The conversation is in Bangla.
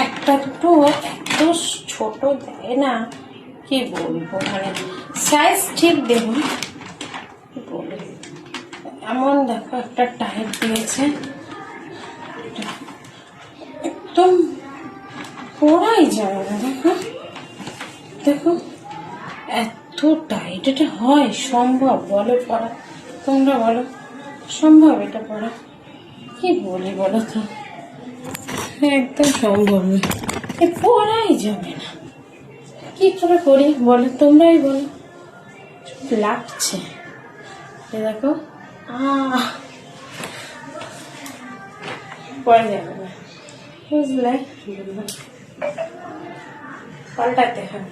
একটা দুটো এত ছোট দেয় না, কি বলবো, মানে সাইজ ঠিক দেখুন, কি বলবো, এমন দেখো একটা টাইট দিয়েছে, একদম পরাই যাবে না। দেখো দেখো এত টাইট, এটা হয় সম্ভব বলো পরা? তোমরা বলো সম্ভব এটা পরা? কি বলি বলো তো, একদম সম্ভব না, পরাই যাবে না। কি করে করি বলো, তোমরাই বলো। লাগছে দেখো, পরা যাবে না, বুঝলে, পাল্টাতে হবে।